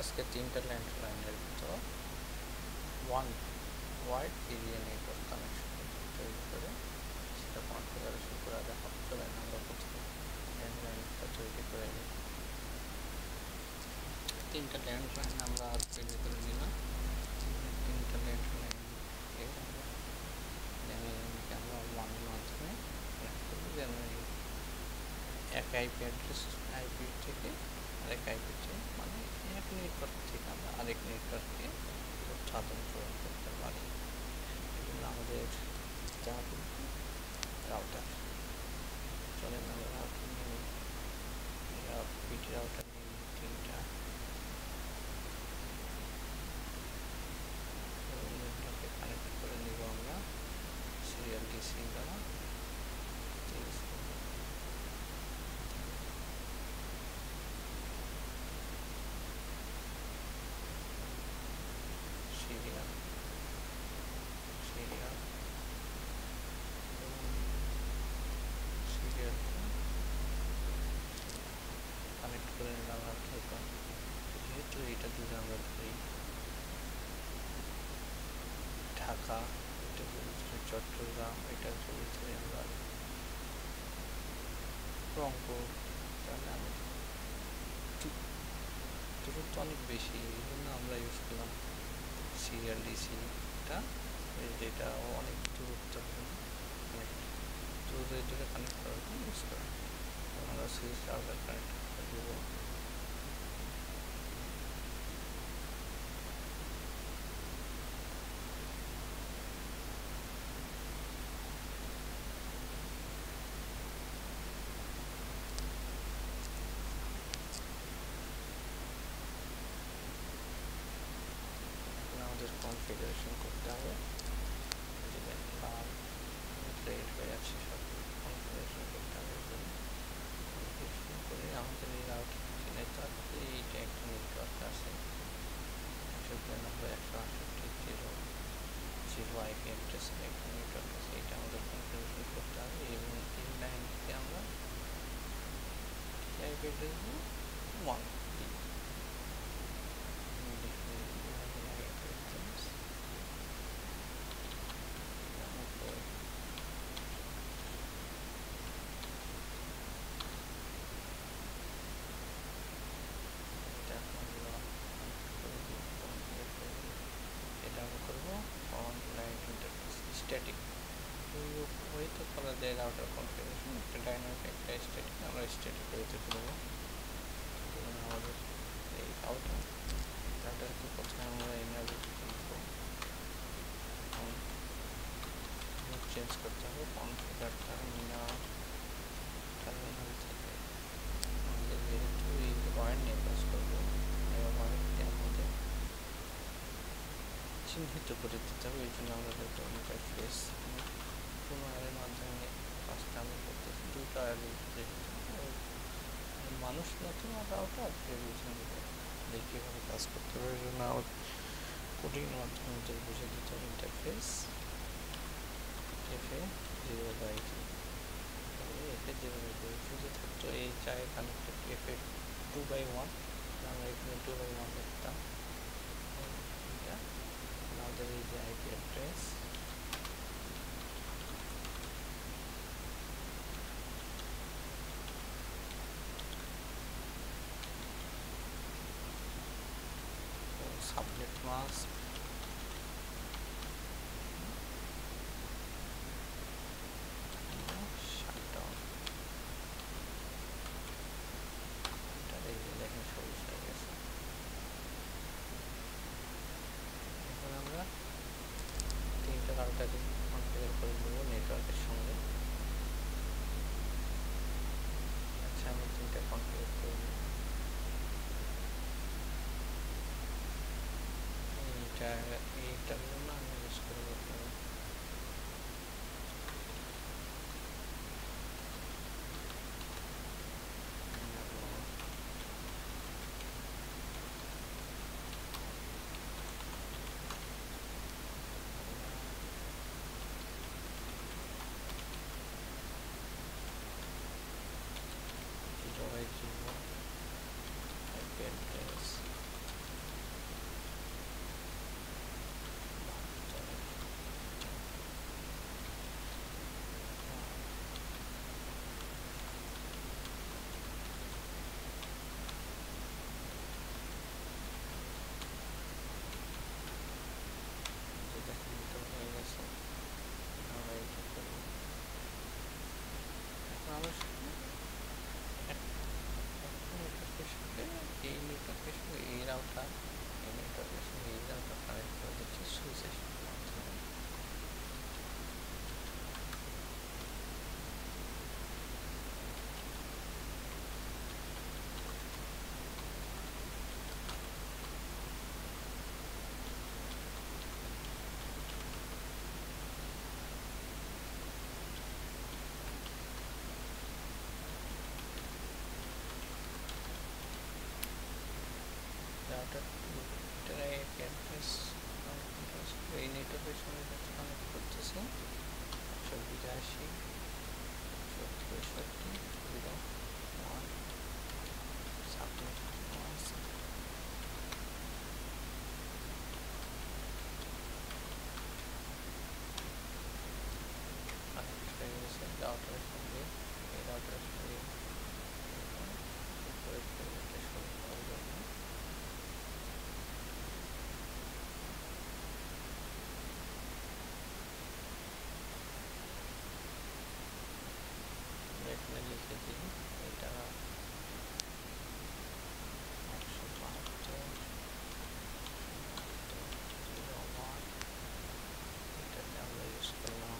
আজকে তিনটা ল্যান্ডলাইনের ভিতর one wide area network connection তৈরি করে সেটা কনফিগারেশন করে দেখাবো। চলেন আমরা প্রথমে ল্যান্ডলাইনটা তৈরি করে নিই। তিনটা ল্যান্ডলাইন আমরা তৈরি করে নিলাম। তিনটা ল্যান্ডলাইন আমরা ওয়ানের মাধ্যমে কানেক্ট করবো, যেন এক আইপি অ্যাড্রেস আইপি থেকে আরেক আইপিতে, মানে এক নেটওয়ার্ক থেকে আমরা আরেক নেটওয়ার্কে তথ্য আদান প্রদান করতে পারি। এই জন্য আমাদের রাউটার। চলেন আমরা রাউটার নিয়ে পিটি রাউটার নিয়ে তিনটা কানেক্ট করে নিব আমরা সিরিয়াল ডিসি দ্বারা। কানেক্ট করে নিলাম। যেহেতু এটা যদি আমরা ধরি ঢাকা, এটা যদি ধরি চট্টগ্রাম, এটা যদি ধরি আমরা রংপুর, তাহলে আমি দূরত্ব অনেক বেশি, এই জন্য আমরা ইউজ করলাম সিরিয়াল ডিসিটা, যেটা অনেক দূরত্ব দূরে কানেক্ট করার জন্য ইউজ করা। আমরা সিরিজ রাউটার কানেক্ট করে দেবো। আমাদের কনফিগারেশন করতে হবে, রেড হয়ে আছে, সব কনফিগারেশন করতে হবে। কনফিগারেশন করে আমাদের এই রাউটার নেটওয়ার্কে এইটা একটা নেটওয়ার্ক আছে 192.168.0.0 আইপি অ্যাড্রেস একটা নেটওয়ার্ক আছে, এটা আমাদের কনফিগারেশন করতে হবে। এবং এই লাইনকে আমরা আইপি অ্যাড্রেস দেবো 1 স্ট্যাটিক ওয়েতে করা যায় রাউটার কনফিগারেশন, একটা ডাইনামিক একটা স্ট্যাটিক। আমরা স্ট্যাটিক ওয়েতে করবো। আমাদের এই রাউটারকে প্রথমে আমরা এনাবল করবো, চেঞ্জ করতে হবে কনফিগার টার্মিনাল থেকে। আমাদের যেহেতু এই ওয়্যার নিয়ে কাজ করবো, ওয়্যারকে আমাদের চিহ্নিত করে দিতে হবে। এই জন্য আমাদের একটা ইন্টারফেস ওয়্যারের মাধ্যমে কাজটা আমরা করতেছি। দুটো মানুষ নতুন রাউটার বুঝে নেবে কীভাবে কাজ করতে হবে। এই জন্য কোডিং মাধ্যমে বুঝে দিতে হবে ইন্টারফেস F0/3 যদি থাকতো এই জায়গায় কানেক্টেড F2/1, আমরা এখানে 2/1 লিখতাম। আমাদের এই যে IP address subnet mask shutdown, এই যে দেখেন সবুজ হয়ে গেছে। এখন আমরা তিনটা রাউটারকে কনফিগার করে নেবো নেটওয়ার্কের সঙ্গে। আচ্ছা, আমি তিনটা কনফিগার করে নেব। এইটার জন্য আমি ইউজ করবো IP address অ্যাড্রেস এই নেটওয়ার্কের সঙ্গে কানেক্ট করতেছি 182 163 01 সাবমিট কানেক্ট হয়ে গেছে রাউটারের সঙ্গে। এই রাউটারের সঙ্গে উপরের পেমেন্টটা শুরু করার জন্য এখানে লিখে দিই এটা 172.01 এটাতে আমরা ইউজ করলাম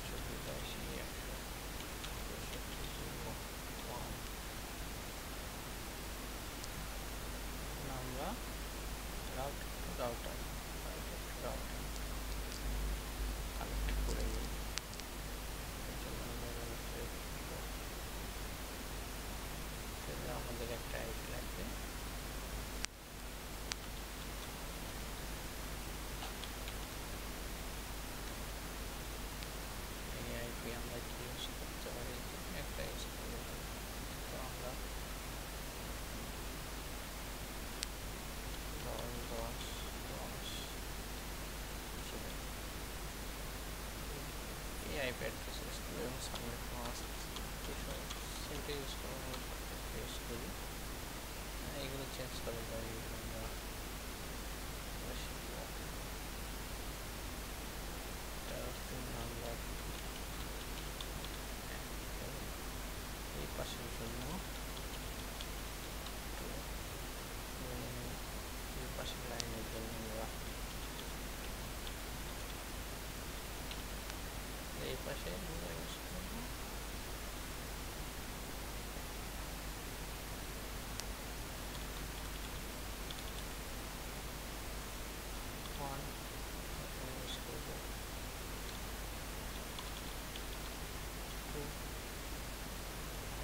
182.168.01 আমরা রাউটার টু রাউটার কানেক্ট করে নিই। এর জন্য আমরা আমাদের একটা আইপি লাগবে। এই আইপি আমরা কি ইউজ করতে পারি, একটা ইউজ করতে পারি। তো আমরা 10.10.10 এই আইপি অ্যাড্রেস ইউজ করি এবং সাবমিট মাস্ক সেটা ইউজ করি। এইগুলো চেঞ্জ করা যায়, আমরা শিখব। আমরা এই পাশের জন্য এই পাশের লাইনের জন্য আমরা এই পাশে আমরা ইউজ করব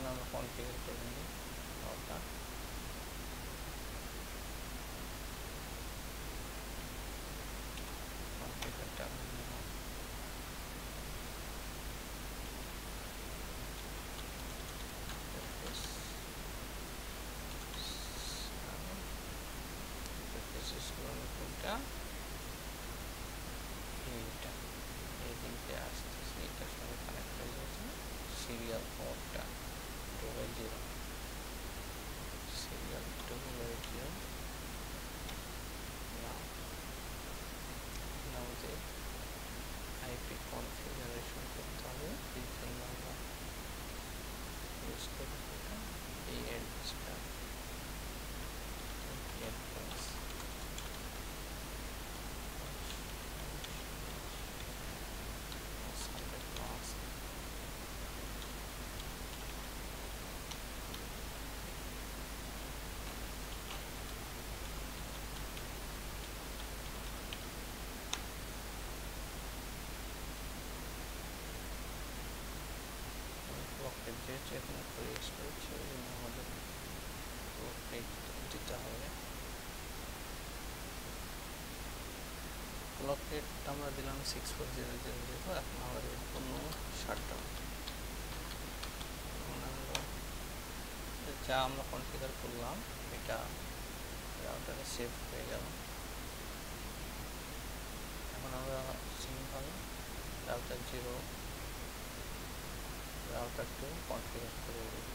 আমরা কনফিগার করে নিই ওটা। কনফিগারটা কোনটা এইটা, এই দিকে আসতেছে, এটার সঙ্গে কানেক্ট হয়ে যাচ্ছে সিরিয়াল পোর্টটা 2x0 সিরিয়াল 2x0 আমাদের আইপি কনফিগারেশন করতে হবে। এই জন্য আমরা ইউজ করব এই অ্যাড্রেসটা যেহেতু এখানে ক্রিয়েট করেছি ওই জন্য আমাদের দিতে হবে। ক্লক রেট আমরা দিলাম 64000। এখন আমাদের কোনো শাটডাউন যা আমরা কনফিগার করলাম এটা রাউটারে সেভ হয়ে গেল। এখন আমরা সিম্পল রাউটার 0 রাউটার 2 কনফিগার করে দিই।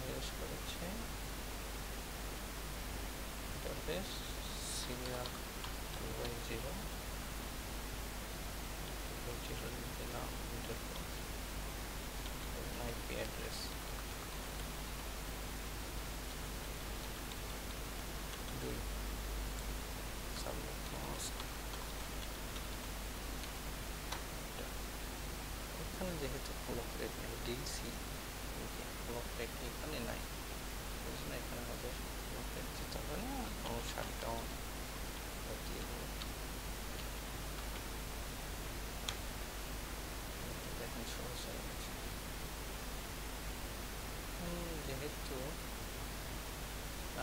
ইউজ করেছে ইন্টারফেস সিরিয়াল 2x0 দিলাম interface IP address 2 submit mask. এখানে যেহেতু ক্লক রেট নেই ডিসি ক্লক রেট এখানে নাই, এই জন্য এখানে আমাদের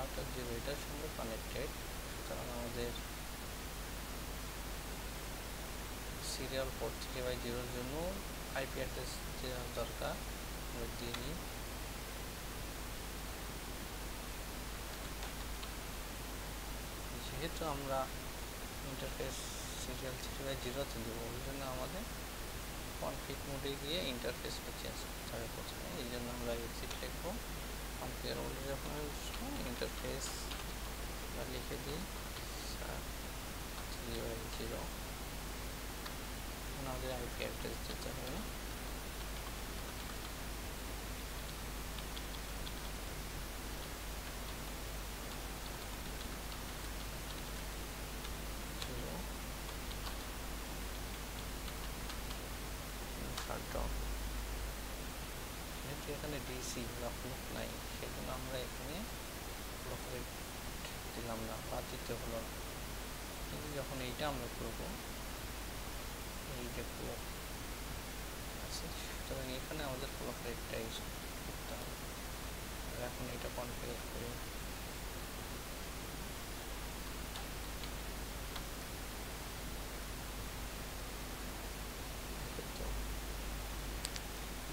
রাউটার 0 এটার সঙ্গে কানেক্টেড, সুতরাং আমাদের সিরিয়াল পোর্ট 3/0 এর জন্য আইপি অ্যাড্রেস দেওয়ার দরকার। আমরা দিয়ে নিই। যেহেতু আমরা ইন্টারফেস সিরিয়াল 3/0-তে দেবো, ওই জন্য আমাদের কনফিগ মোডে গিয়ে ইন্টারফেসটা চেঞ্জ করতে হবে প্রথমে। এই জন্য আমরা এক্সিট লিখবো। কনফিগার মোডে যখন ইন্টারফেস লিখে দিই 3/0, আমাদের আইপি অ্যাড্রেস দিতে হবে। যেহেতু এখানে ডিসি লক নাই, সেজন্য আমরা এখানে লোকারেট দিলাম না বা দিতে হলো না। কিন্তু যখন এইটা আমরা করব, এই যে ব্লক আছে, সুতরাং এখানে আমাদের লোকারেটটা ইউজ করতে হবে। এখন এটা কনফিগার করি।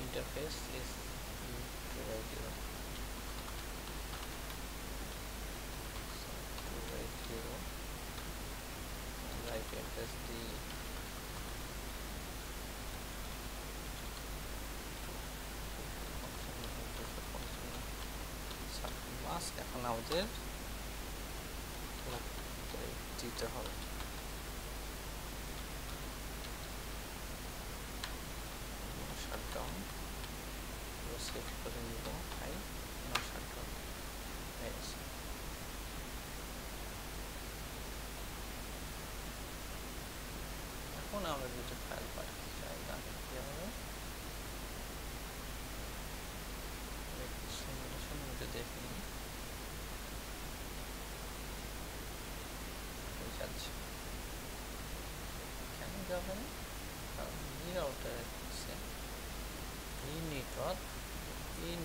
Interface is 2/0. So 2/0 and IP address mask এখন আমাদের দিতে হবে। শাটডাউন সেট করে নিব। হাই নো শাটডাউন হয়ে গেছে। এখন আমরা যদি ফাইল পাঠাতে চাই তাহলে কি হবে, সিমুলেশন মধ্যে দেখে নিই যাচ্ছে। কেন যাবে না? কারণ এই রাউটারের কাছে এই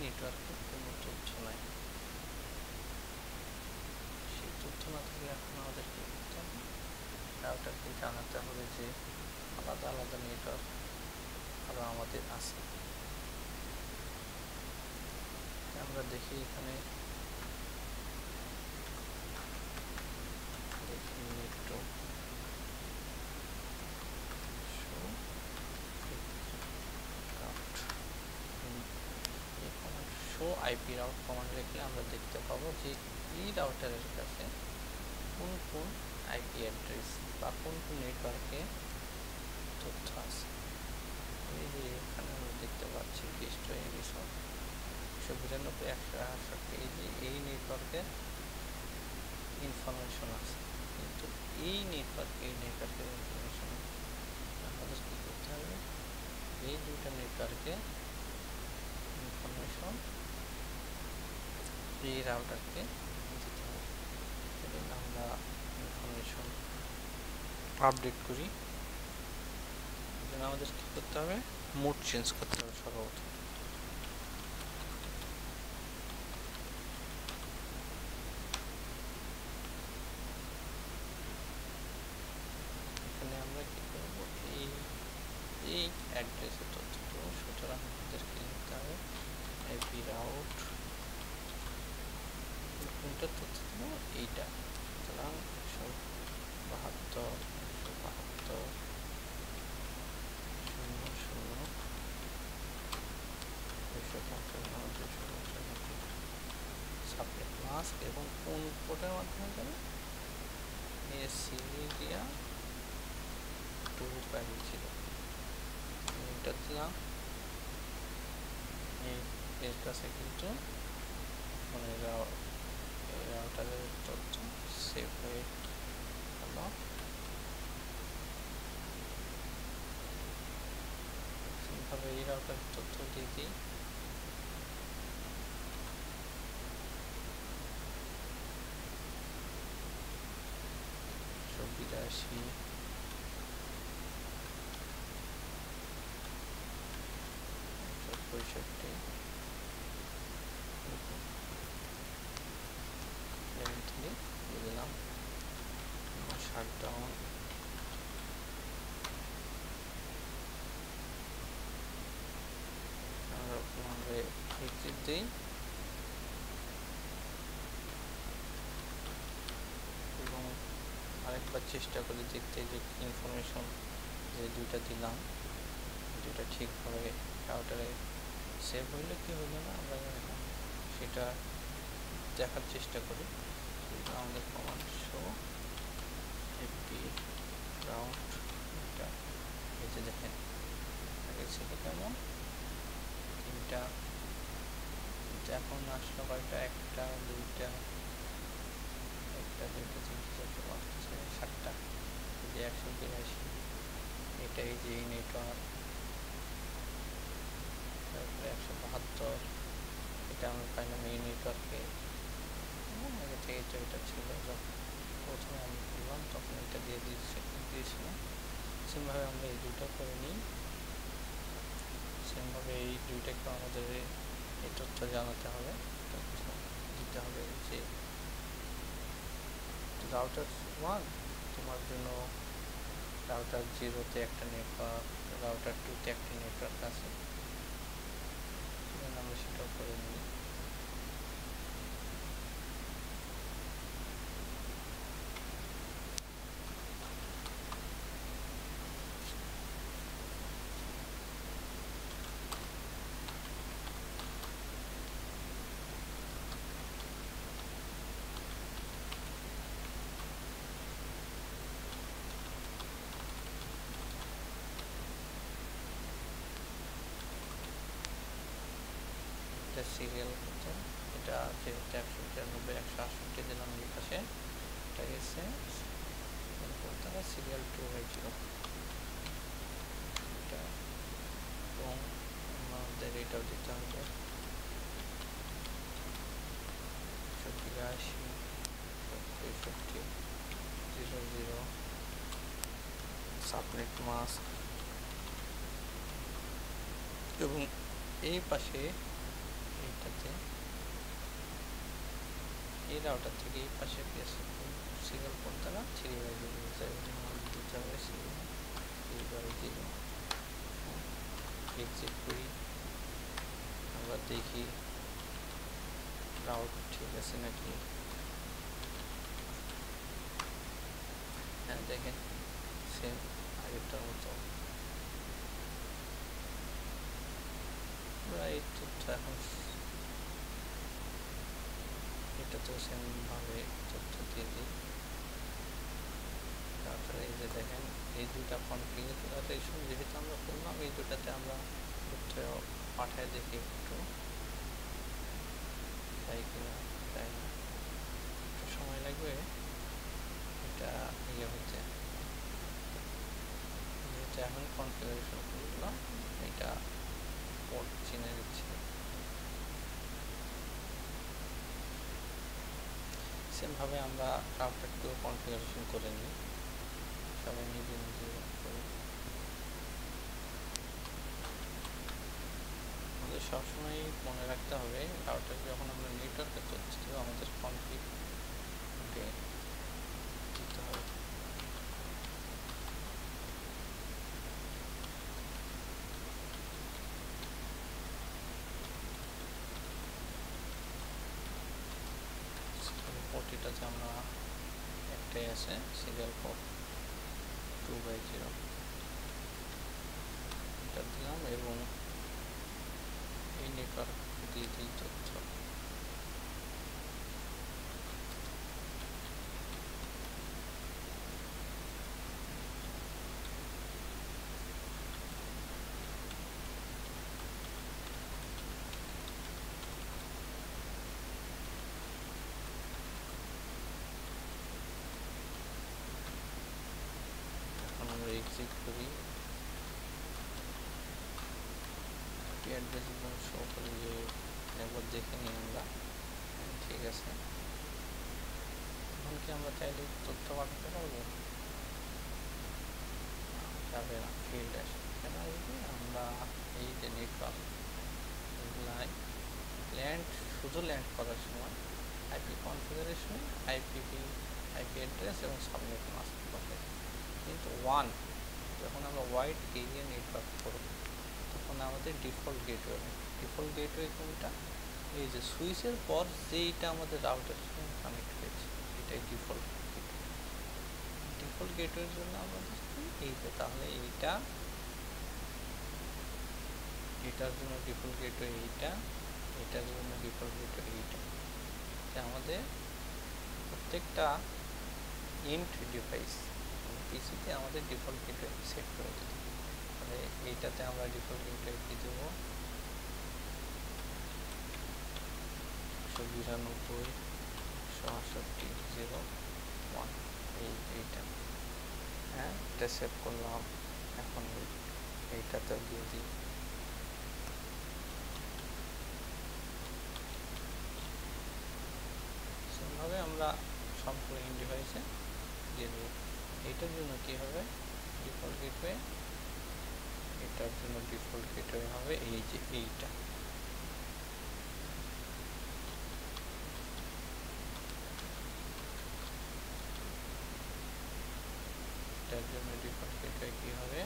নেটওয়ার্কে কোনো তথ্য নাই। সেই তথ্য না থাকলে এখন আমাদের কি করতে হবে, রাউটারকে জানাতে হবে যে আলাদা আলাদা নেটওয়ার্ক আরও আমাদের আছে। আমরা দেখি এখানে শো আইপি রাউট কমান্ড লিখলে আমরা দেখতে পাবো যে এই রাউটারের কাছে কোন কোন আইপি অ্যাড্রেস বা কোন কোন নেটওয়ার্কে তথ্য আছে। এই যে এখানে আমরা দেখতে পাচ্ছি 192.168 এই নেটওয়ার্কের ইনফরমেশন আছে, কিন্তু এই নেটওয়ার্কের ইনফরমেশন আমাদের কী করতে হবে, এই দুইটা নেটওয়ার্কের ইনফরমেশন এই রাউটারকে দিতে হবে। সেজন্য আমরা ইনফরমেশন আপডেট করি। আমাদের কি করতে হবে, মোড চেঞ্জ করতে হবে সর্বপ্রথম। এখানে আমরা কি করব, এই অ্যাড্রেসের তথ্য দেব, সুতরাং আমাদেরকে নিতে হবে আইপি রাউট কোনটার তথ্য দেবো, এইটা। সুতরাং 172.168.255 মাস্ক এবং কোন পোর্টের মাধ্যমে যাবে, সিরিয়া 2/0 এটা দিলাম। এর কাছে কিন্তু মানে রাউটারের তথ্য সেভ হয়ে গেল। এইভাবে এই রাউটারের তথ্য দিয়ে দিই। বিরাশি 65 একবার চেষ্টা করে দেখতে যে ইনফরমেশন যে দুইটা দিলাম দুইটা ঠিকভাবে রাউটারে সেভ হইলো কি হইলো না আমরা এখন সেটা দেখার চেষ্টা করি। আমাদের কমান্ড শো এপি রাউট এটা এই যে দেখেন আগে ছিল কেমন তিনটা, এখন আসলো কয়টা একটা দুইটা একটা দুইটা তিনটে চারটে পাঁচটা ছয় সাতটা, যে 182 এটাই যে নেটওয়ার্ক, তারপরে 172 এটা আমরা পাইলাম এই নেটওয়ার্কে। আগে থেকে তো এটা ছিল, যখন প্রথমে আমি করলাম তখন এটা দিয়ে দিয়েছিলাম। সেমভাবে আমরা এই দুটো করে নিই, সেমভাবে এই দুইটাকেও আমাদের এই তথ্য জানাতে হবে, দিতে হবে যে রাউটার 1 তোমার জন্য রাউটার 0-তে একটা নেটওয়ার্ক, রাউটার 2-তে একটা নেটওয়ার্ক আছে, আমরা সেটাও করে নিই। সিরিয়াল করতে এটা যেটা 193 168 দিলাম এই পাশে, এটা গেছে তারা সিরিয়াল 2/0 এটা, এবং আমাদের এটাও দিতে হবে 183 00 সাবনেট মাস্ক, এবং এই পাশে এইটাতে এই রাউটার থেকে এই পাশে সিরিয়াল কোড দ্বারা 3/0 দিতে হবে, সিরিয়াল 3/0 এক্সিট করি, আমরা দেখি রাউট ঠিক আছে নাকি। হ্যাঁ দেখেন সেম আগেরটার মতো আমরা এই তথ্য এখন এটাতেও সেমভাবে তথ্য দিয়ে দিই। তারপরে এই যে দেখেন এই দুটা কনফিগারেশন যেহেতু আমরা করলাম, এই দুটাতে আমরা তথ্য পাঠায় দেখি একটু তাই কিনা, তাই না একটু সময় লাগবে এটা ইয়ে হতে, যেহেতু এখন কনফিগারেশন করলাম এটা পোর্ট চিনে দিচ্ছে। সেমভাবে আমরা রাউটারটিও কনফিগারেশন করে নিই, সবাই নিজে নিজে করি। আমাদের সবসময় মনে রাখতে হবে রাউটার যখন আমরা নেটওয়ার্কের তথ্য দেবো আমাদের কনফিগ দিতে হবে। পোর্টটাতে আমরা একটাই আছে সিরিয়াল পোর্ট 2/0 এটা দিলাম, এবং এই নেটওয়ার্ক দিয়ে দিই তথ্য। এখন আমরা এক্সিট করি, অ্যাড্রেস শো করি, যে একবার দেখে নিই আমরা ঠিক আছে। এখন কি আমরা চাইলে তথ্য পাঠাতে পারবো? যাবে না, ফিল্ড আসে কেন আসবে? আমরা এই যে নেটওয়ার্ক ল্যান্ড, শুধু ল্যান্ড করার সময় আইপি কনফিগারেশনে আইপি অ্যাড্রেস এবং সাবনেট মাস্ক পাঠাই, কিন্তু যখন আমরা ওয়াইড এরিয়া নেটওয়ার্ক করব তখন আমাদের ডিফল্ট গেটওয়ে কোনটা, এই যে সুইচের পর যেইটা আমাদের রাউটার সঙ্গে কানেক্ট হয়েছে এটাই ডিফল্ট ডিফল্ট গেটওয়ের জন্য আমাদের কি এইটা, তাহলে এটার জন্য ডিফল্ট গেটওয়ে এইটা, এটার জন্য ডিফল্ট গেটওয়ে এইটা। আমাদের প্রত্যেকটা ইন্ট ডিভাইস পিসিতে আমাদের ডিফল্ট গেটওয়ে সেট করে দিতে হবে। তাহলে এইটাতে আমরা ডিফল্ট গেটওয়ে কি দেবো, 192.168.0.1 এইটা। হ্যাঁ, এটা সেভ করলাম। এখন এইটাতে দিয়ে দিই। সেভাবে আমরা সবগুলো ইন ডিভাইসে দিয়ে দেবো। এইটার জন্য কি হবে, ডিফল্ট গেটওয়ে, এটার জন্য ডিফল্ট গেটওয়ে হবে এই যে এইটা। এটার জন্য ডিফল্ট গেটওয়ে কি হবে,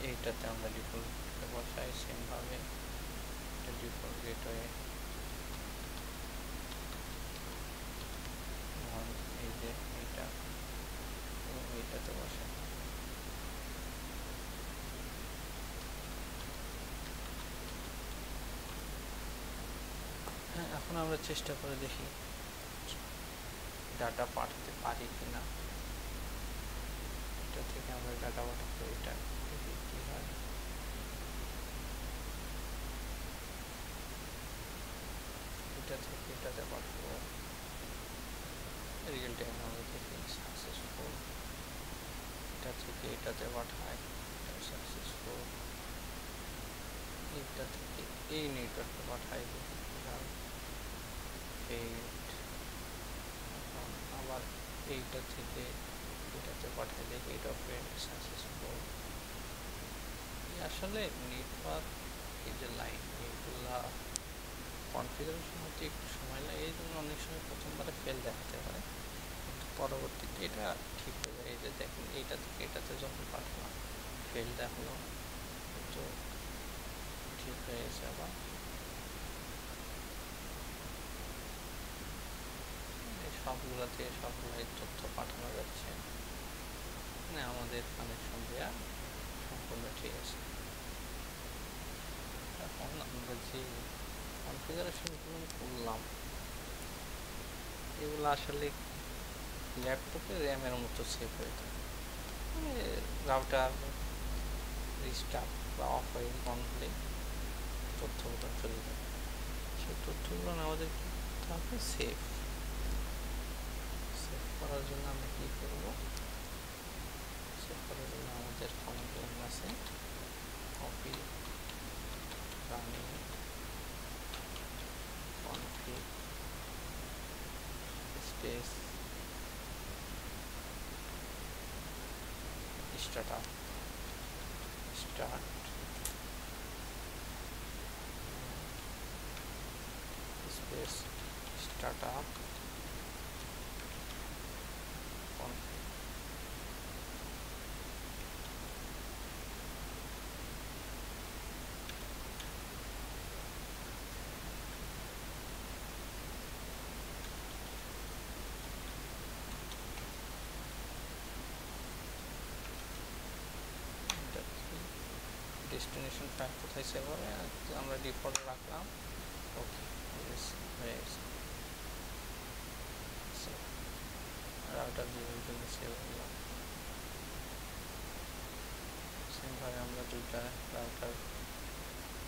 এইটাতে আমরা ডিফল্ট বসাই। সেমভাবে এটা ডিফল্ট গেটওয়ে এই যে এইটা এবং এইটাতে বসাই। হ্যাঁ, এখন আমরা চেষ্টা করে দেখি ডাটা পাঠাতে পারি কিনা। এটা থেকে আমরা ডাটা পাঠাতে, এটা দেখি কি হয়। এটা থেকে এটাতে পাঠাবো, রিয়েল টাইম আমরা দেখি সাকসেসফুল। এটা থেকে এটাতে পাঠাই, সাকসেসফুল। এইটা থেকে এই নেটওয়ার্কে পাঠাই, দেখি কি হয়। আবার এইটা থেকে এটাতে পাঠাই, দেখি এটা ফ্রেন্ড সাকসেসফুল। আসলে নেটওয়ার্ক এই যে লাইন এইগুলা কনফিগারেশন হতে একটু সময় লাগে, এই জন্য অনেক সময় প্রথমবারে ফেল দেখাতে পারে, কিন্তু পরবর্তীতে এটা ঠিক হয়ে যায়। এই যে দেখেন এইটা থেকে এটাতে যখন পাঠালাম ফেল দেখালো, তো ঠিক হয়ে গেছে। আবার সবগুলোতে সবগুলোই তথ্য পাঠানো যাচ্ছে, মানে আমাদের কানেকশন দেওয়া সম্পূর্ণ ঠিক আছে। এখন আমরা যে কনফিগারেশনগুলো করলাম এগুলো আসলে ল্যাপটপে র্যামের মতো সেভ হয়ে থাকে, মানে রাউটার রিস্টার্ট বা অফ হয়ে অন হলে তথ্যগুলো চলে যায়। সেই তথ্যগুলো আমাদের কি করতে হবে, সেভ করার জন্য আমরা কী করবো, সেভ করার জন্য আমাদের কমান্ড লাইন আছে, copy running config space start space startup config. Destination file কোথায় সেভ হবে, আমরা ডিফল্ট রাখলাম। ওকে, হয়ে গেছে। রাউটার জিরোর জন্য সেভ করলাম। সেমভাবে আমরা দুইটা রাউটার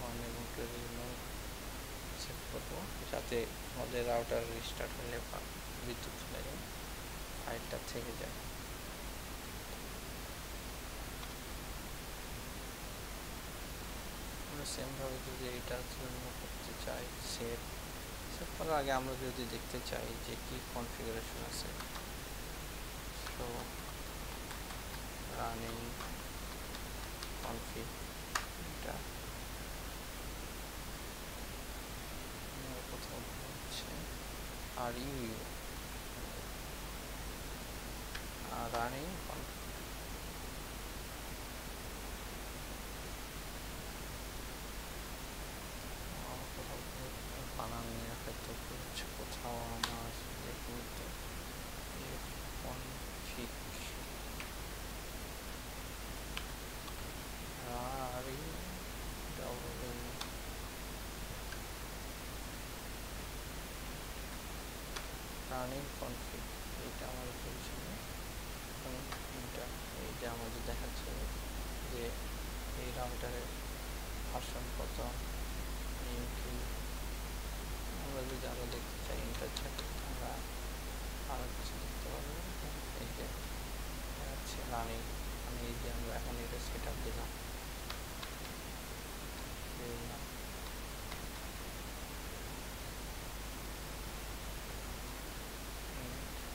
1 এবং 2 এর জন্য সেভ করবো, যাতে আমাদের রাউটার রিস্টার্ট হলে বিদ্যুৎ চলে যায়, ফাইলটা থেকে যায়। আমরা সেমভাবে যদি এইটার জন্য করতে চাই সেভ করার আগে আমরা যদি দেখতে চাই যে কি কনফিগারেশন আছে, তো রানিং কনফিগ, এটা কোথাও হচ্ছে আর রানিং কনফিগ। কনফিগ, এইটা আমার পজিশনে ইন্টার, এই যে আমাদের দেখাচ্ছে যে এই রাউটারের ভার্সন কত, কি আমরা যদি আরও দেখতে চাই ইন্টার থাকে আমরা আরও কিছু দেখতে পারবো। এই যে দেখাচ্ছে রানিং, মানে এই যে আমরা এখন এটা সেট আপ দিলাম,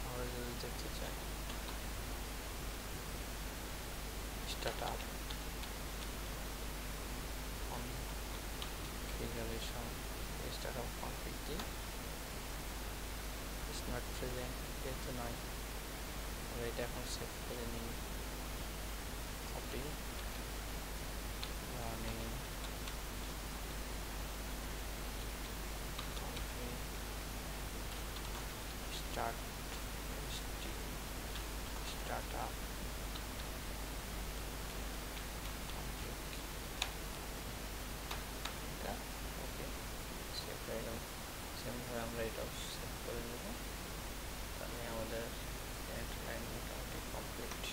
আমরা যদি দেখতে চাই start up configuration, start up config দিই, ইটস নট প্রেজেন্ট, যেহেতু নয় আমরা এটা এখন সেভ করে নিই, copy running config start start up config, এটা ওকে সেভ হয়ে গেল। সেমভাবে আমরা এটাও সেভ করে নেব, তাহলে আমাদের লাইন মোটামুটি কমপ্লিট।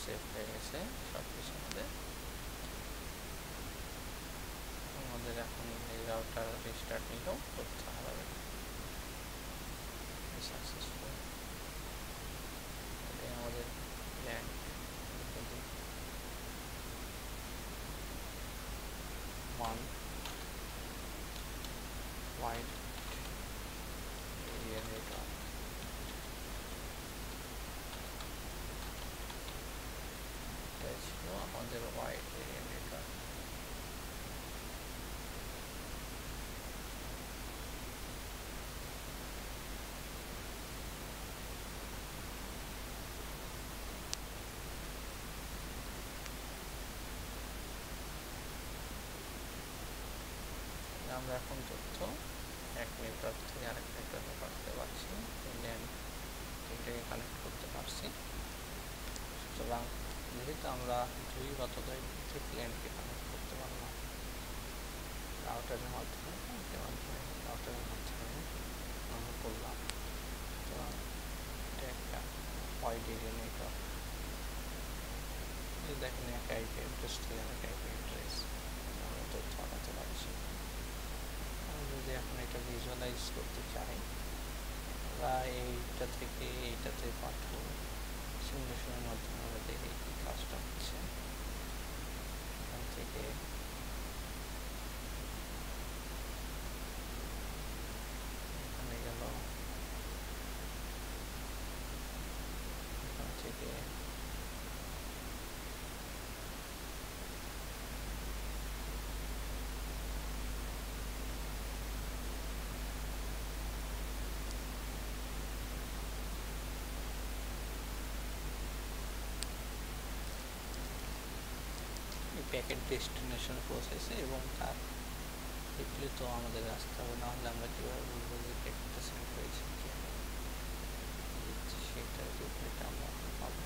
সেভ হয়ে গেছে সব কিছু আমাদের এখন এই রাউটার রিস্টার্ট নিলেও করতে হবে সাকসেসফুল। এটাই আমাদের plan. One wide area network, এটা ছিল আমাদের ওয়াইড এরিয়া নেটওয়ার্ক। আমরা এখন তথ্য এক নেটওয়ার্ক থেকে আরেক নেটওয়ার্কে পাঠাতে পারছি, ল্যান তিনটাকে কানেক্ট করতে পারছি। সুতরাং যেহেতু আমরা দুই বা ততোধিক ল্যানকে কানেক্ট করতে পারলাম রাউটারের মাধ্যমে, রাউটারের মাধ্যমে আমরা করলাম, সুতরাং এটা একটা ওয়াইড এরিয়া নেটওয়ার্ক। দেখেন এক আইপি অ্যাড্রেস থেকে আরেক আইপি অ্যাড্রেস আমরা তথ্য পাঠাতে পারছি। যদি এখন এটা ভিজুয়ালাইজ করতে চাই, আমরা এইটা থেকে এইটাতে পাঠাবো, সিমুলেশনের মাধ্যমে আমরা দেখি কি কাজটা হচ্ছে। এখান থেকে এখানে গেল, এখান থেকে প্যাকেট ডেস্টিনেশন পৌঁছেছে এবং তার রিপ্লে তো আমাদের আসতে হবে, নাহলে আমরা কীভাবে বলবো যে প্যাকেটটা সেন্ড হয়েছে, সেটার রিপ্লেটা আমরা পাবো।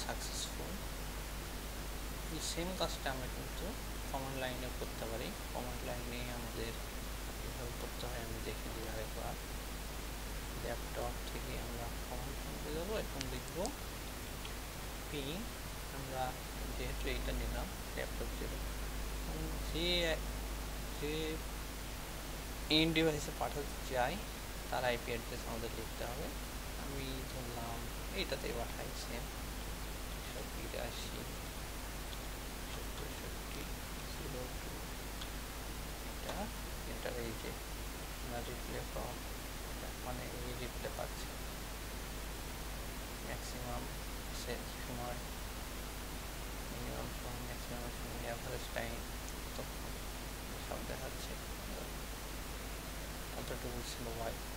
সাকসেসফুল। এই সেম কাজটা আমরা কিন্তু কমান্ড লাইনে করতে পারি। কমান্ড লাইনে আমাদের কীভাবে করতে হয় আমি দেখে দিই আরেকবার। ল্যাপটপ থেকে আমরা কমান্ড লাইনে যাবো, এখন লিখবো পি, আমরা যেহেতু এইটা নিলাম ল্যাপটপ জিরো, যে ইন ডিভাইসে পাঠাতে চাই তার আইপি অ্যাড্রেস আমাদের লিখতে হবে। আমি ধরলাম এইটাতেই পাঠাইছি 82 6702, এটা এন্টার। এই যে আমরা রিপ্লে পাওয়া, মানে এই রিপ্লে পাচ্ছি, ডবল ছিল ওয়াই।